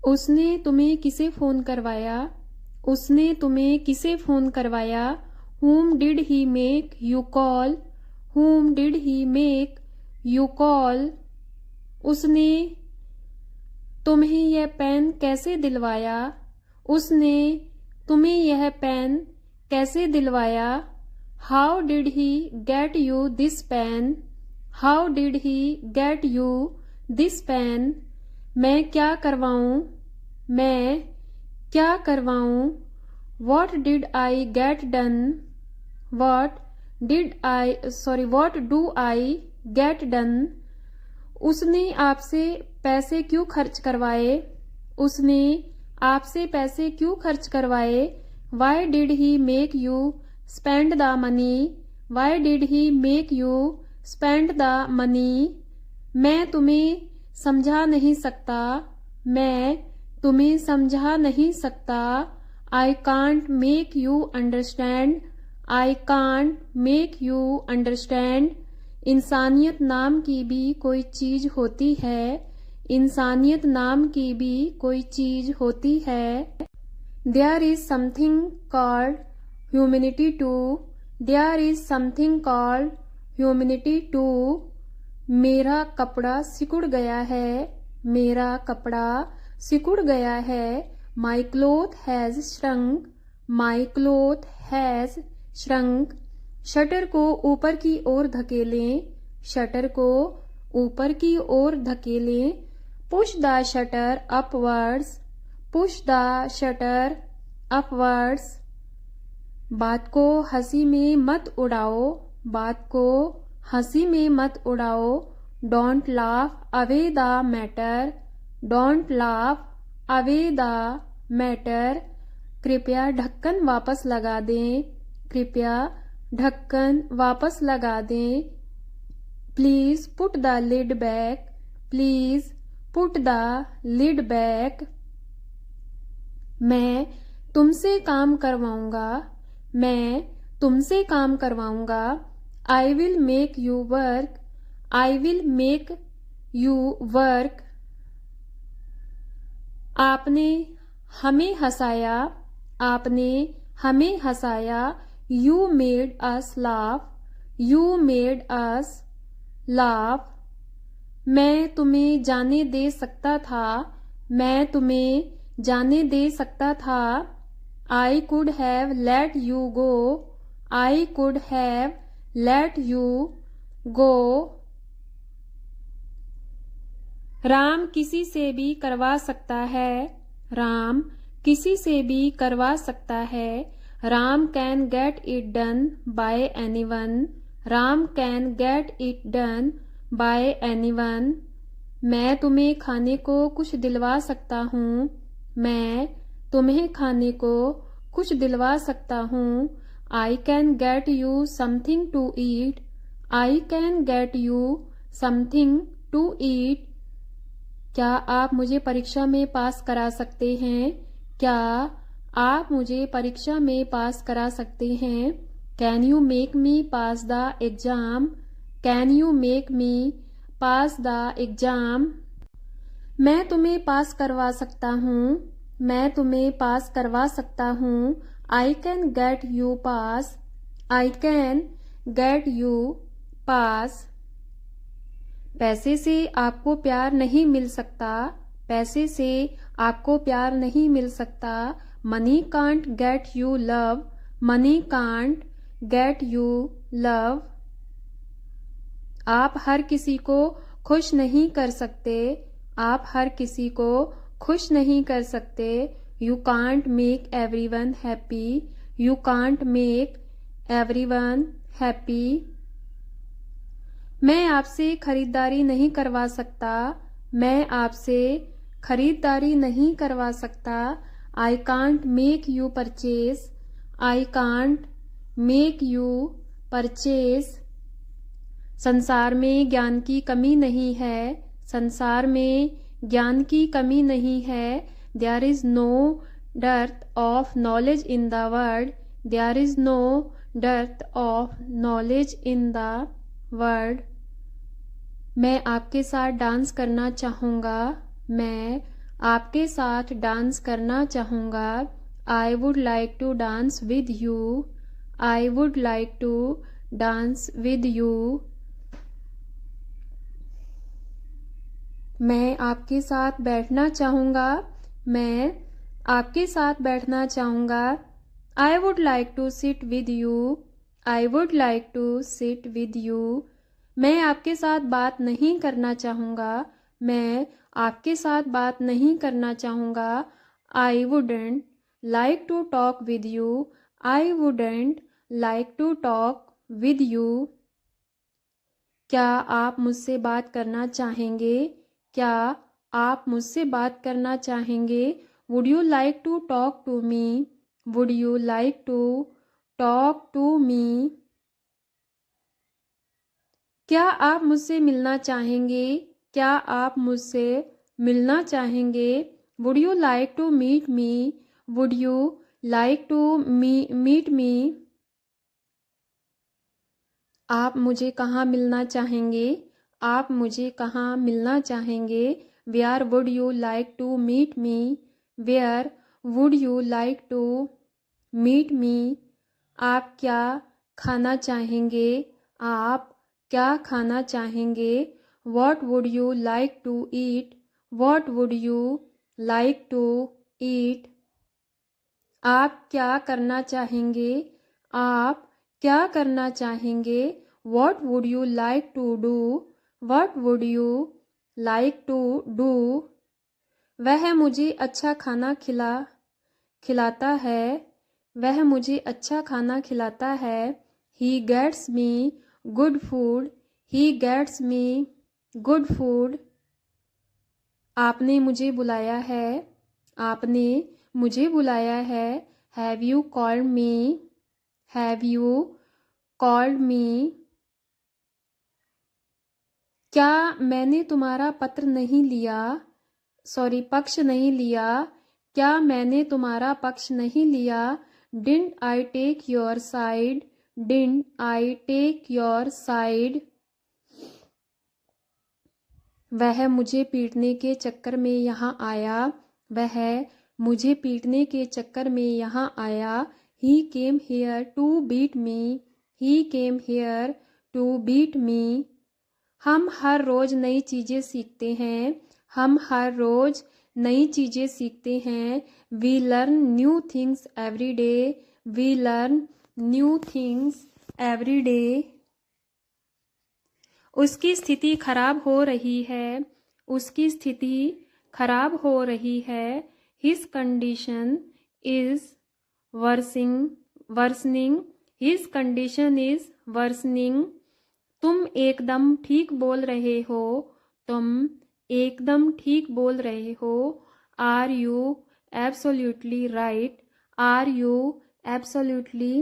उसने तुम्हें किसे फोन करवाया? उसने तुम्हें किसे फोन करवाया? Whom did he make you call? Whom did he make you call? उसने तुम्हें यह पेन कैसे दिलवाया? उसने तुम्हें यह पेन कैसे दिलवाया? How did he get you this pen? How did he get you this pen? मैं क्या करवाऊं? मैं क्या करवाऊं? What did I get done? What do I get done? उसने आपसे पैसे क्यों खर्च करवाए? उसने आपसे पैसे क्यों खर्च करवाए? Why did he make you spend the money? Why did he make you spend the money? मैं तुम्हें समझा नहीं सकता। मैं तुम्हें समझा नहीं सकता। I can't make you understand. I can't make you understand. इंसानियत नाम की भी कोई चीज होती है। इंसानियत नाम की भी कोई चीज होती है। There is something called humanity too. There is something called humanity too. मेरा कपड़ा सिकुड़ गया है। मेरा कपड़ा सिकुड़ गया है। My cloth has shrunk. My cloth has shrunk. Shutter को ऊपर की ओर धकेलें। शटर को ऊपर की ओर धकेलें। Push the shutter upwards. Push the shutter upwards. बात को हंसी में मत उड़ाओ। बात को हंसी में मत उड़ाओ। Don't laugh away the matter. Don't laugh away the matter. कृपया ढक्कन वापस लगा दें। कृपया ढक्कन वापस लगा दें। Please put the lid back. Please put the lid back. मैं तुमसे काम करवाऊंगा। मैं तुमसे काम करवाऊंगा। I will make you work. I will make you work. आपने हमें हंसाया। आपने हमें हंसाया। You made us laugh. You made us laugh. मैं तुम्हें जाने दे सकता था। मैं तुम्हें जाने दे सकता था। I could have let you go. I could have let you go. Ram किसी से भी करवा सकता है। राम किसी से भी करवा सकता है। Ram can get it done by anyone. Ram can get it done by anyone. मैं तुम्हें खाने को कुछ दिलवा सकता हूँ। मैं तुम्हें खाने को कुछ दिलवा सकता हूँ। I can get you something to eat. I can get you something to eat. क्या आप मुझे परीक्षा में पास करा सकते हैं? क्या आप मुझे परीक्षा में पास करा सकते हैं? Can you make me pass the exam? Can you make me pass the exam? मैं तुम्हें पास करवा सकता हूँ। मैं तुम्हें पास करवा सकता हूँ। I can get you pass. I can get you pass. पैसे से आपको प्यार नहीं मिल सकता। पैसे से आपको प्यार नहीं मिल सकता। Money can't get you love. Money can't get you love. आप हर किसी को खुश नहीं कर सकते। आप हर किसी को खुश नहीं कर सकते। You can't make everyone happy. You can't make everyone happy. मैं आपसे खरीदारी नहीं करवा सकता। मैं आपसे खरीदारी नहीं करवा सकता। I can't make you purchase. I can't make you purchase. संसार में ज्ञान की कमी नहीं है। संसार में ज्ञान की कमी नहीं है। There is no dearth of knowledge in the world. There is no dearth of knowledge in the world. मैं आपके साथ डांस करना चाहूँगा। मैं आपके साथ डांस करना चाहूँगा। I would like to dance with you. I would like to dance with you. मैं आपके साथ बैठना चाहूँगा। मैं आपके साथ बैठना चाहूँगा। I would like to sit with you. I would like to sit with you. मैं आपके साथ बात नहीं करना चाहूँगा। मैं आपके साथ बात नहीं करना चाहूँगा। I wouldn't like to talk with you. I wouldn't like to talk with you. क्या आप मुझसे बात करना चाहेंगे? क्या आप मुझसे बात करना चाहेंगे? Would you like to talk to me? Would you like to talk to me? क्या आप मुझसे मिलना चाहेंगे? क्या आप मुझसे मिलना चाहेंगे? Would you like to meet me? Would you like to meet me? आप मुझे कहाँ मिलना चाहेंगे? आप मुझे कहाँ मिलना चाहेंगे? Where would you like to meet me? Where would you like to meet me? आप क्या खाना चाहेंगे? आप क्या खाना चाहेंगे? What would you like to eat? What would you like to eat? आप क्या करना चाहेंगे? आप क्या करना चाहेंगे? What would you like to do? What would you like to do? वह मुझे अच्छा खाना खिलाता है। वह मुझे अच्छा खाना खिलाता है। He gets me good food. He gets me good food. आपने मुझे बुलाया है। आपने मुझे बुलाया है। Have you called me? Have you called me? क्या मैंने तुम्हारा पक्ष नहीं लिया? क्या मैंने तुम्हारा पक्ष नहीं लिया? Didn't I take your side? Didn't I take your side? वह मुझे पीटने के चक्कर में यहाँ आया। वह मुझे पीटने के चक्कर में यहाँ आया। He came here to beat me. He came here to beat me. हम हर रोज नई चीज़ें सीखते हैं। हम हर रोज नई चीज़ें सीखते हैं। We learn new things every day. We learn new things every day. उसकी स्थिति खराब हो रही है। उसकी स्थिति खराब हो रही है। His condition is worsening. His condition is worsening. तुम एकदम ठीक बोल रहे हो। तुम एकदम ठीक बोल रहे हो। Are you absolutely right? Are you absolutely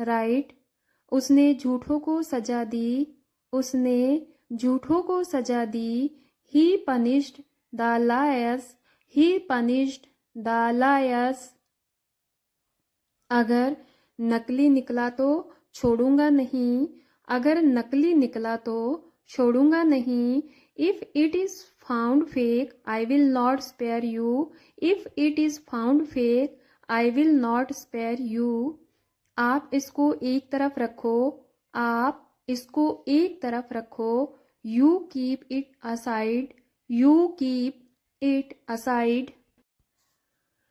right? उसने झूठों को सजा दी। उसने झूठों को सजा दी। He punished the liars. He punished the liars. अगर नकली निकला तो छोड़ूंगा नहीं। अगर नकली निकला तो छोड़ूंगा नहीं। If it is found fake, I will not spare you. If it is found fake, I will not spare you. आप इसको एक तरफ रखो। आप इसको एक तरफ रखो। You keep it aside. You keep it aside.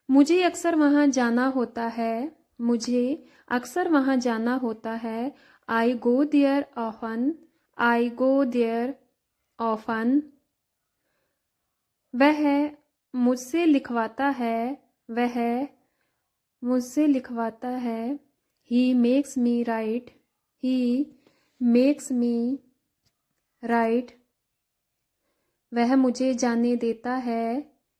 मुझे अक्सर वहाँ जाना होता है। मुझे अक्सर वहाँ जाना होता है। I go there often. I go there often. वह मुझसे लिखवाता है। वह मुझसे लिखवाता है। He makes me write. He makes me write. वह मुझे जाने देता है।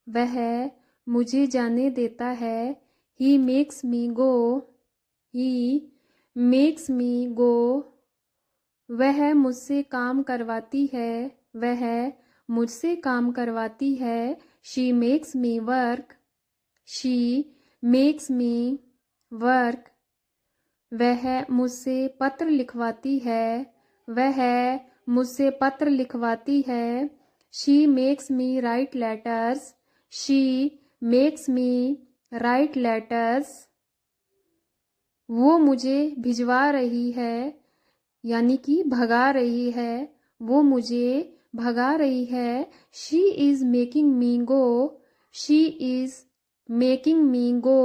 वह मुझे जाने देता है। He makes me go. He makes me go. वह मुझसे काम करवाती है। वह मुझसे काम करवाती है। She makes me work. She makes me work. वह मुझसे पत्र लिखवाती है। वह मुझसे पत्र लिखवाती है। She makes me write letters. She makes me write letters. वो मुझे भिजवा रही है, यानी कि भगा रही है, वो मुझे भगा रही है। She is making me go, she is making me go.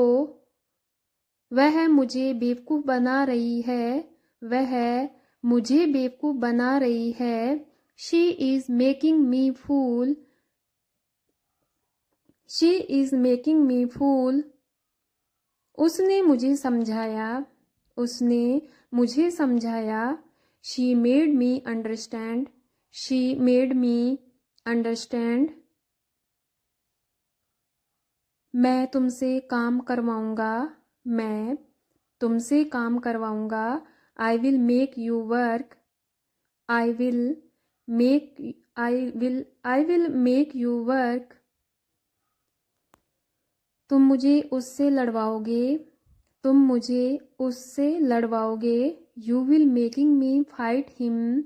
वह मुझे बेवकूफ़ बना रही है, वह मुझे बेवकूफ़ बना रही है। She is making me fool, she is making me fool. उसने मुझे समझाया, उसने मुझे समझाया। She made me understand, she made me understand. मैं तुमसे काम करवाऊंगा, मैं तुमसे काम करवाऊंगा। I will make you work, I will make I will make you work. तुम मुझे उससे लड़वाओगे, तुम मुझे उससे लड़वाओगे। You will making me fight him,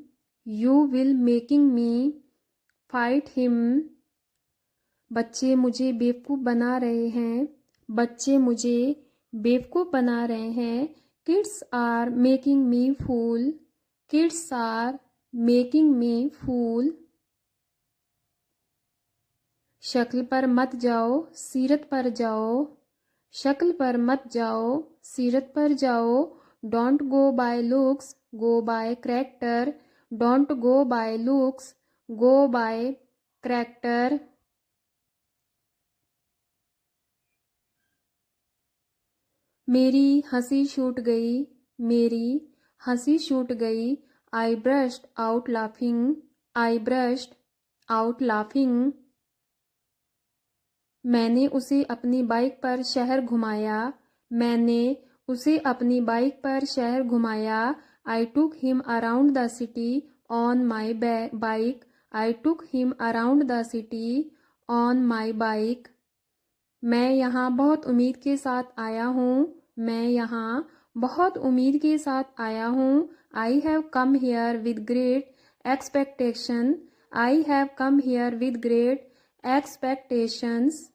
you will making me fight him. बच्चे मुझे बेवकूफ़ बना रहे हैं, बच्चे मुझे बेवकूफ़ बना रहे हैं। Kids are making me fool, kids are making me fool. शक्ल पर मत जाओ, सीरत पर जाओ, शक्ल पर मत जाओ, सीरत पर जाओ। Don't go by looks, go by character, don't go by looks, go by character. मेरी हंसी छूट गई, मेरी हंसी छूट गई। I brushed out laughing, I brushed out laughing. मैंने उसे अपनी बाइक पर शहर घुमाया, मैंने उसे अपनी बाइक पर शहर घुमाया। I took him around the city on my bike, I took him around the city on my bike. मैं यहाँ बहुत उम्मीद के साथ आया हूँ, मैं यहाँ बहुत उम्मीद के साथ आया हूँ। I have come here with great expectation, I have come here with great expectations.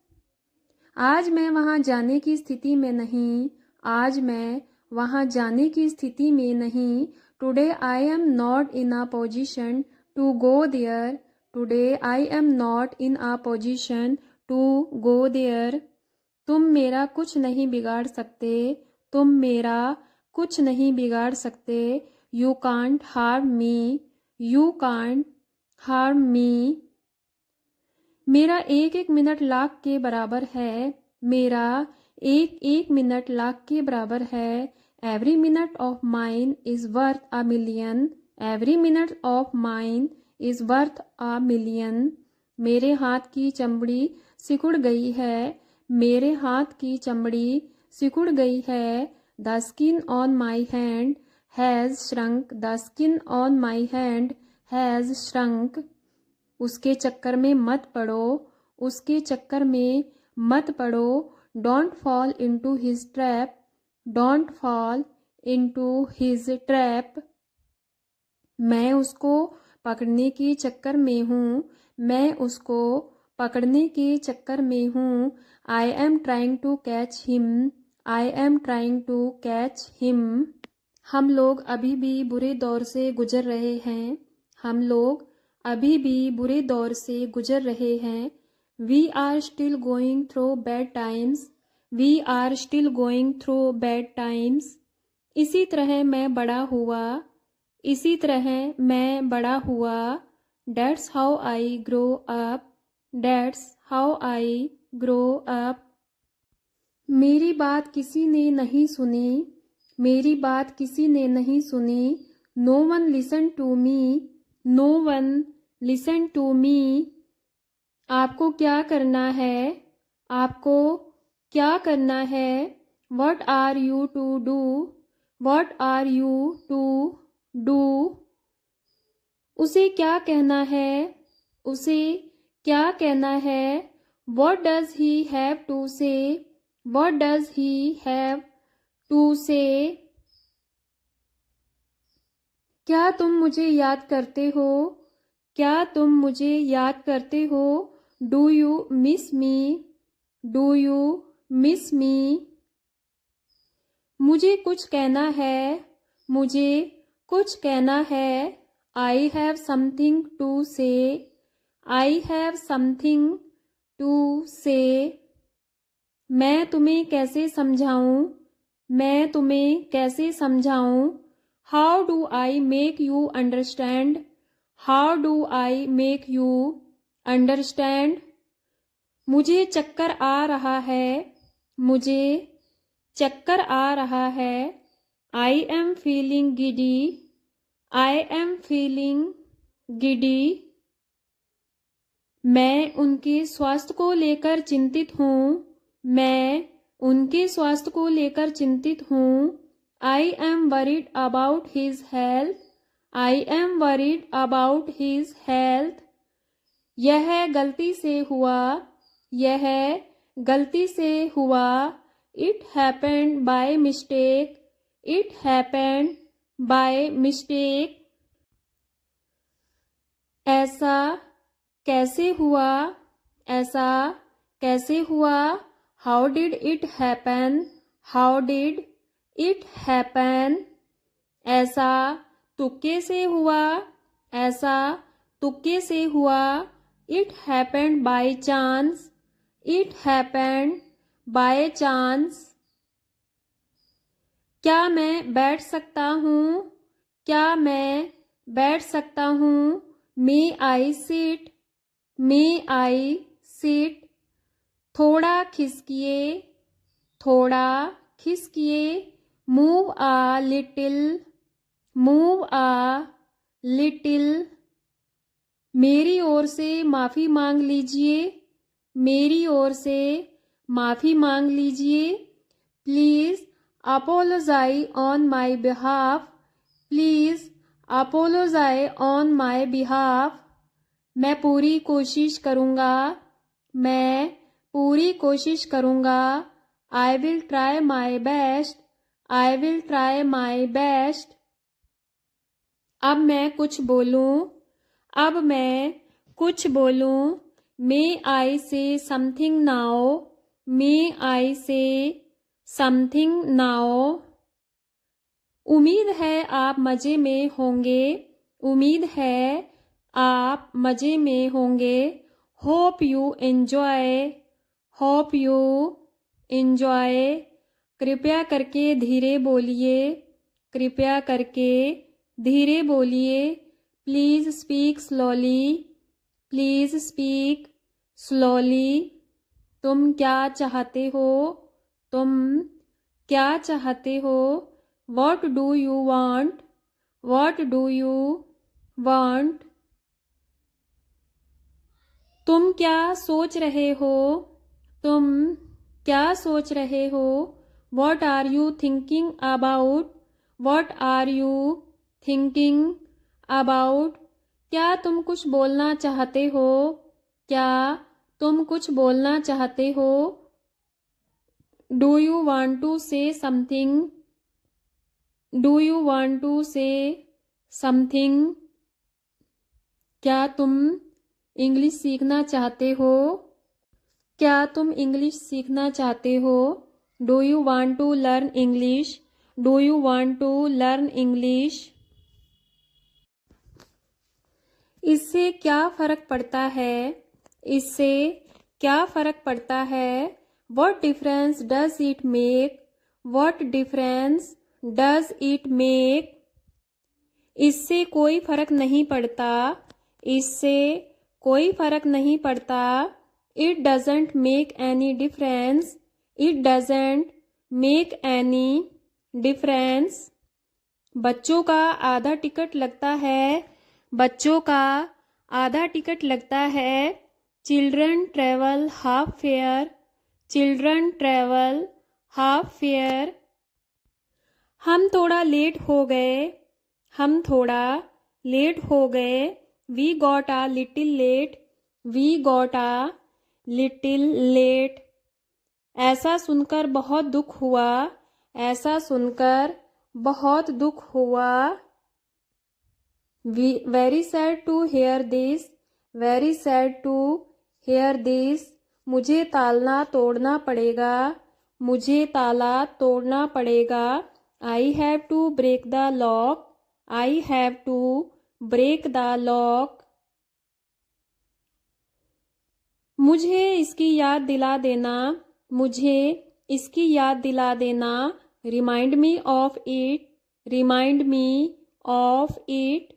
आज मैं वहाँ जाने की स्थिति में नहीं, आज मैं वहाँ जाने की स्थिति में नहीं। Today I am not in a position to go there, today I am not in a position to go there. तुम मेरा कुछ नहीं बिगाड़ सकते, तुम मेरा कुछ नहीं बिगाड़ सकते। You can't harm me, you can't harm me. मेरा एक एक मिनट लाख के बराबर है, मेरा एक एक मिनट लाख के बराबर है। Every minute of mine is worth a million, every minute of mine is worth a million. मेरे हाथ की चमड़ी सिकुड़ गई है, मेरे हाथ की चमड़ी सिकुड़ गई है। The skin on my hand has shrunk, the skin on my hand has shrunk. उसके चक्कर में मत पड़ो, उसके चक्कर में मत पड़ो। Don't fall into his trap, don't fall into his trap. मैं उसको पकड़ने के चक्कर में हूँ, मैं उसको पकड़ने के चक्कर में हूँ। I am trying to catch him, I am trying to catch him. हम लोग अभी भी बुरे दौर से गुजर रहे हैं, हम लोग अभी भी बुरे दौर से गुजर रहे हैं। We are still going through bad times, we are still going through bad times. इसी तरह मैं बड़ा हुआ, इसी तरह मैं बड़ा हुआ। That's how I grow up, that's how I grow up। मेरी बात किसी ने नहीं सुनी, मेरी बात किसी ने नहीं सुनी। No one listened to me, no one listened to me। आपको क्या करना है, आपको क्या करना है। What are you to do, what are you to do। उसे क्या कहना है, उसे क्या कहना है। What does he have to say, what does he have to say। क्या तुम मुझे याद करते हो, क्या तुम मुझे याद करते हो। Do you miss me? Do you miss मी? मुझे कुछ कहना है, मुझे कुछ कहना है। आई हैव समथिंग टू से, आई हैव समथिंग टू से। मैं तुम्हें कैसे समझाऊं, मैं तुम्हें कैसे समझाऊं। How do I make you understand, how do I make you understand. मुझे चक्कर आ रहा है, मुझे चक्कर आ रहा है। I am feeling giddy, I am feeling giddy. मैं उनके स्वास्थ्य को लेकर चिंतित हूँ, मैं उनके स्वास्थ्य को लेकर चिंतित हूँ। I am worried about his health, I am worried about his health. यह गलती से हुआ, यह गलती से हुआ। It happened by mistake, it happened by mistake. ऐसा कैसे हुआ, ऐसा कैसे हुआ। How did it happen, how did it happen. ऐसा तुक्के से हुआ, ऐसा तुक्के से हुआ। It happened by chance, it happened by chance. क्या मैं बैठ सकता हूँ, क्या मैं बैठ सकता हूँ। May I sit, may I sit. थोड़ा खिसकिए, थोड़ा खिसकिए। Move a little, move a little. मेरी ओर से माफ़ी मांग लीजिए, मेरी ओर से माफ़ी मांग लीजिए। Please apologise on my behalf, please apologise on my behalf. मैं पूरी कोशिश करूँगा, मैं पूरी कोशिश करूँगा। I will try my best, I will try my best. अब मैं कुछ बोलूँ, अब मैं कुछ बोलूँ। मे आई से समथिंग नाउ, मे आई से समथिंग नाउ। उम्मीद है आप मज़े में होंगे, उम्मीद है आप मज़े में होंगे। Hope you enjoy, hope you enjoy. कृपया करके धीरे बोलिए, कृपया करके धीरे बोलिए। Please speak slowly, please speak slowly. तुम क्या चाहते हो, तुम क्या चाहते हो। What do you want, what do you want। तुम क्या सोच रहे हो, तुम क्या सोच रहे हो। What are you thinking about, what are you thinking about। क्या तुम कुछ बोलना चाहते हो, क्या तुम कुछ बोलना चाहते हो। Do you want to say something, do you want to say something। क्या तुम इंग्लिश सीखना चाहते हो, क्या तुम इंग्लिश सीखना चाहते हो। Do you want to learn English, do you want to learn English. इससे क्या फ़र्क पड़ता है, इससे क्या फ़र्क पड़ता है। What difference does it make, what difference does it make। इससे कोई फ़र्क नहीं पड़ता, इससे कोई फ़र्क नहीं पड़ता। It doesn't make any difference, it doesn't make any difference। बच्चों का आधा टिकट लगता है, बच्चों का आधा टिकट लगता है। Children travel half fair, children travel half fair. हम थोड़ा लेट हो गए, हम थोड़ा लेट हो गए। We got a little late, we got a little late. ऐसा सुनकर बहुत दुख हुआ, ऐसा सुनकर बहुत दुख हुआ। Very sad to hear this, very sad to hear this, मुझे तालना तोड़ना पड़ेगा, मुझे ताला तोड़ना पड़ेगा। I have to break the lock, I have to break the lock. मुझे इसकी याद दिला देना, मुझे इसकी याद दिला देना। Remind me of it, remind me of it.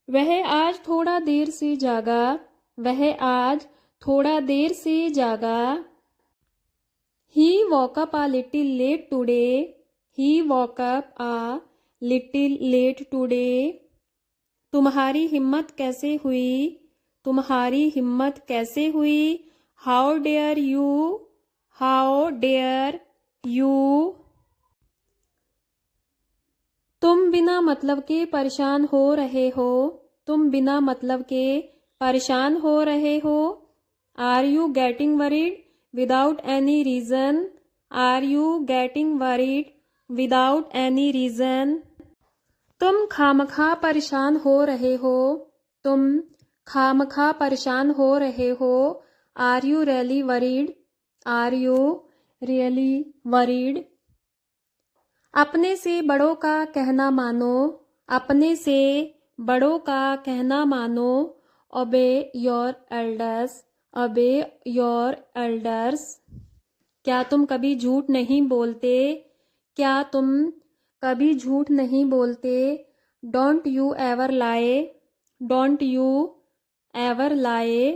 वह आज थोड़ा देर से जागा, वह आज थोड़ा देर से जागा। He woke up a little late today, he woke up a little late today। तुम्हारी हिम्मत कैसे हुई, तुम्हारी हिम्मत कैसे हुई। How dare you, how dare you. तुम बिना मतलब के परेशान हो रहे हो, तुम बिना मतलब के परेशान हो रहे हो। Are you getting worried without any reason, are you getting worried without any reason. तुम खामखा परेशान हो रहे हो, तुम खामखा परेशान हो रहे हो। Are you really worried, are you really worried. अपने से बड़ों का कहना मानो, अपने से बड़ों का कहना मानो। ओबे योर एल्डर्स, ओबे योर एल्डर्स। क्या तुम कभी झूठ नहीं बोलते, क्या तुम कभी झूठ नहीं बोलते। डोंट यू एवर लाए, डोंट यू एवर लाए।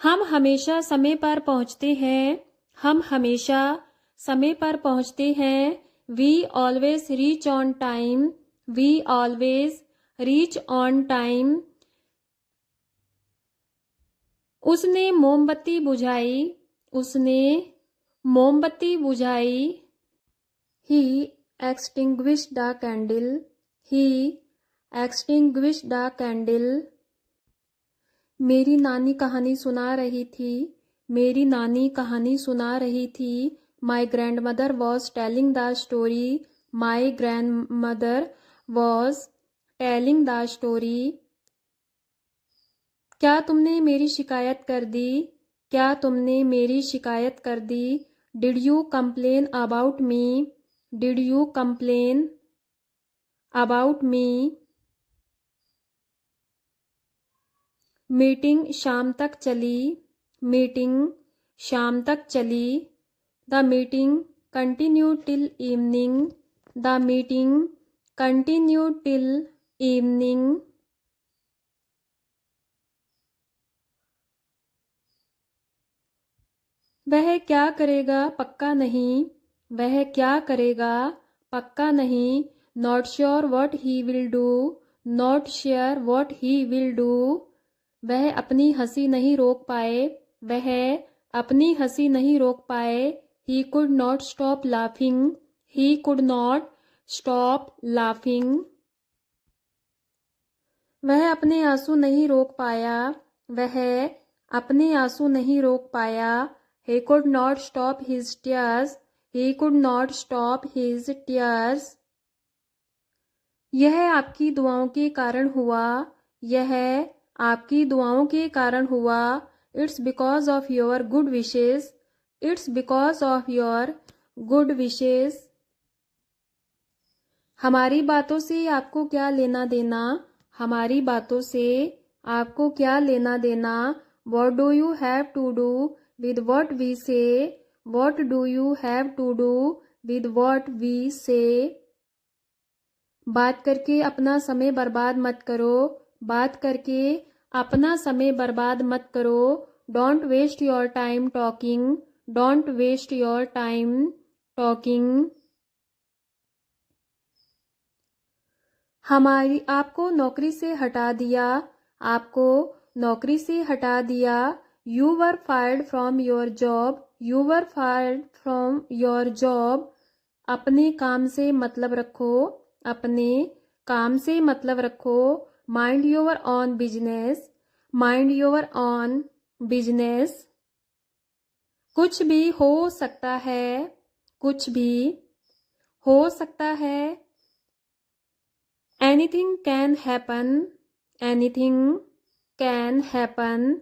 हम हमेशा समय पर पहुंचते हैं, हम हमेशा समय पर पहुंचते हैं। We always reach on time, we always reach on time. उसने मोमबत्ती बुझाई, उसने मोमबत्ती बुझाई। He extinguished the candle, he extinguished the candle। मेरी नानी कहानी सुना रही थी, मेरी नानी कहानी सुना रही थी। My grandmother was telling the story, my grandmother was telling the story। क्या तुमने मेरी शिकायत कर दी, क्या तुमने मेरी शिकायत कर दी। Did you complain about me, Did you complain about me। Meeting शाम तक चली, मीटिंग शाम तक चली। The meeting continued till evening, the meeting continued till evening. वह क्या करेगा पक्का नहीं, वह क्या करेगा पक्का नहीं। Not sure what he will do, not sure what he will do. वह अपनी हंसी नहीं रोक पाए, वह अपनी हंसी नहीं रोक पाए। He could not stop laughing, he could not stop laughing. वह अपने आंसू नहीं रोक पाया, वह अपने आंसू नहीं रोक पाया। He could not stop his tears, he could not stop his tears। यह आपकी दुआओं के कारण हुआ, यह आपकी दुआओं के कारण हुआ। It's because of your good wishes, it's because of your good wishes। हमारी बातों से आपको क्या लेना देना, हमारी बातों से आपको क्या लेना देना। What do you have to do with what we say, what do you have to do with what we say। बात करके अपना समय बर्बाद मत करो, बात करके अपना समय बर्बाद मत करो। Don't waste your time talking, don't waste your time talking. हमारी आपको नौकरी से हटा दिया, आपको नौकरी से हटा दिया। You were fired from your job, you were fired from your job। अपने काम से मतलब रखो, अपने काम से मतलब रखो। Mind your own business, mind your own business। कुछ भी हो सकता है, कुछ भी हो सकता है। Anything can happen, anything can happen,